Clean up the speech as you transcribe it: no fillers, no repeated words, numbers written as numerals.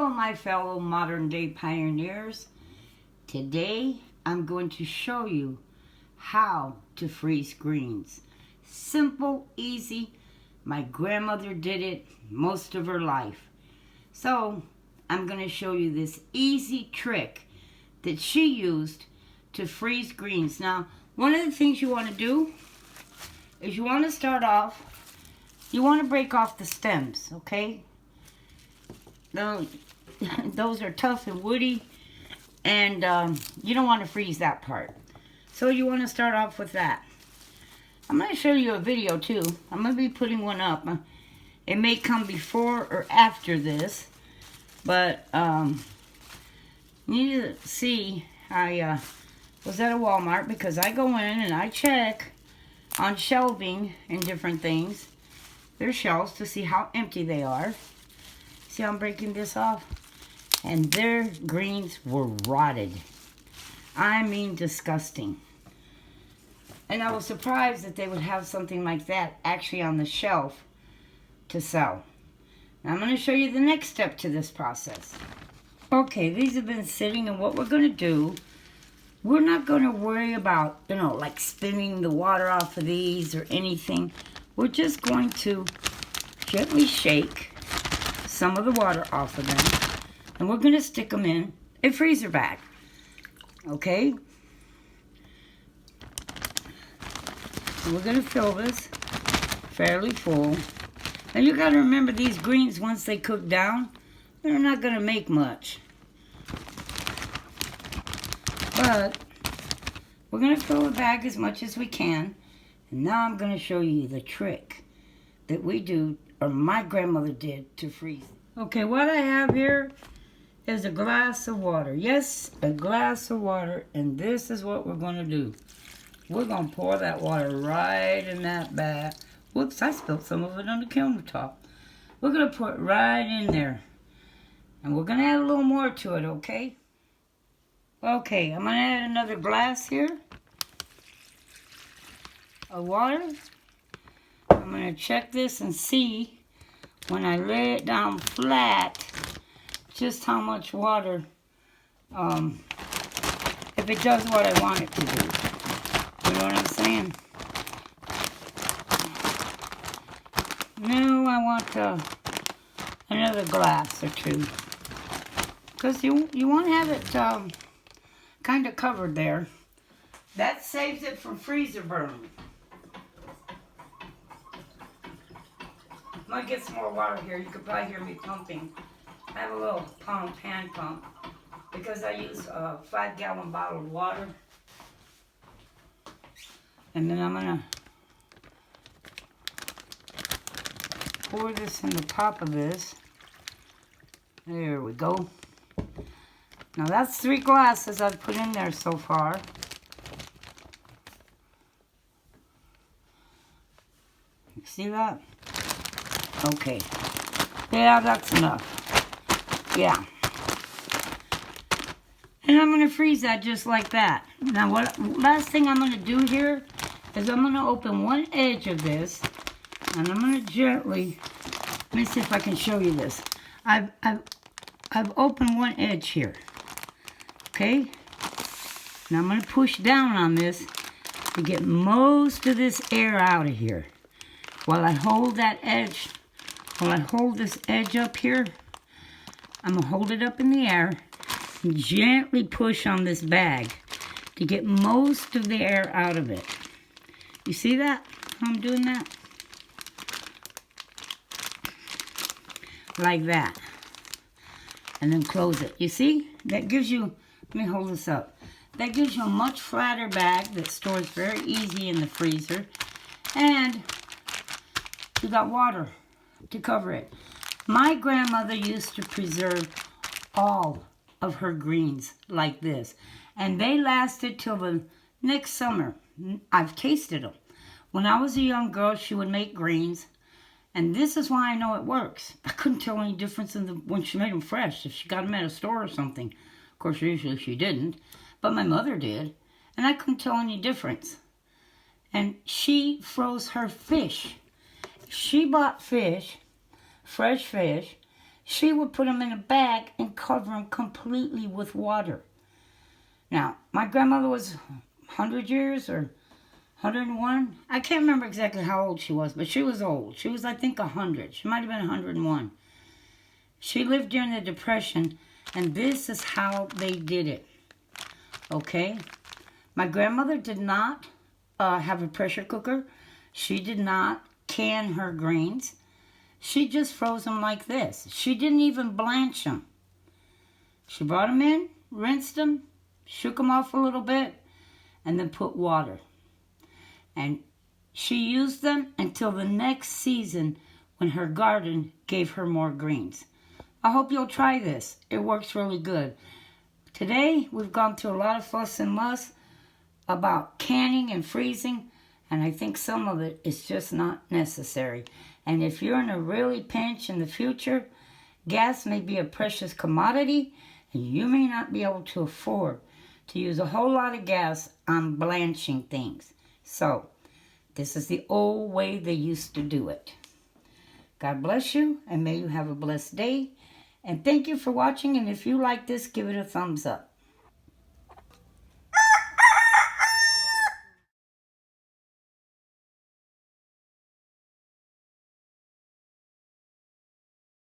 Hello, my fellow modern day pioneers. Today I'm going to show you how to freeze greens. Simple, easy. My grandmother did it most of her life. So I'm going to show you this easy trick that she used to freeze greens. Now, one of the things you want to do is you want to start off, you want to break off the stems, okay? Those are tough and woody, and you don't want to freeze that part. So you want to start off with that. I'm going to show you a video too. I'm going to be putting one up. It may come before or after this, but you need to see. I was at a Walmart because I go in and I check on shelving and different things, their shelves, to see how empty they are. See how I'm breaking this off? And their greens were rotted. I mean, disgusting. And I was surprised that they would have something like that actually on the shelf to sell. Now I'm going to show you the next step to this process. Okay, these have been sitting, and what we're going to do, we're not going to worry about, like spinning the water off of these or anything. We're just going to gently shake some of the water off of them, and we're going to stick them in a freezer bag. Okay? And we're going to fill this fairly full. Now you got to remember, these greens, once they cook down, they're not going to make much. But we're going to fill the bag as much as we can. And now I'm going to show you the trick that we do, or my grandmother did, to freeze. Okay, what I have here is a glass of water. Yes, a glass of water. And this is what we're going to do. We're going to pour that water right in that bag. Whoops, I spilled some of it on the countertop. We're going to put it right in there. And we're going to add a little more to it, okay? Okay, I'm going to add another glass here of water. I'm going to check this and see, when I lay it down flat, just how much water, if it does what I want it to do. You know what I'm saying? No, I want another glass or two. Because you want to have it kind of covered there. That saves it from freezer burn. I'm going to get some more water here. You could probably hear me pumping. I have a little hand pump, because I use a 5-gallon bottle of water. And then I'm going to pour this in the top of this. There we go. Now that's 3 glasses I've put in there so far. You see that? Okay. Yeah, that's enough. Yeah. And I'm going to freeze that just like that. Now, last thing I'm going to do here is I'm going to open one edge of this, and I'm going to gently, let me see if I can show you this. I've opened one edge here. Okay? Now I'm going to push down on this to get most of this air out of here. While I hold that edge, while I hold this edge up here, I'm going to hold it up in the air and gently push on this bag to get most of the air out of it. You see that? How I'm doing that? Like that. And then close it. You see? That gives you, let me hold this up. That gives you a much flatter bag that stores very easy in the freezer. And you got water to cover it. My grandmother used to preserve all of her greens like this. And they lasted till the next summer. I've tasted them. When I was a young girl, she would make greens. And this is why I know it works. I couldn't tell any difference when she made them fresh. If she got them at a store or something. Of course, usually she didn't. But my mother did. And I couldn't tell any difference. And she froze her fish. She bought fish, fresh fish. she would put them in a bag and cover them completely with water. Now, my grandmother was 100 years or 101. I can't remember exactly how old she was, but she was old. She was, I think, 100. She might have been 101. She lived during the Depression, and this is how they did it. Okay? My grandmother did not have a pressure cooker. She did not can her grains. She just froze them like this. She didn't even blanch them. She brought them in, rinsed them, shook them off a little bit, and then put water. And she used them until the next season when her garden gave her more greens. I hope you'll try this. It works really good. Today, we've gone through a lot of fuss and muss about canning and freezing, and I think some of it is just not necessary. And if you're in a really pinch in the future, gas may be a precious commodity, and you may not be able to afford to use a whole lot of gas on blanching things. So, this is the old way they used to do it. God bless you, and may you have a blessed day. And thank you for watching, and if you like this, give it a thumbs up.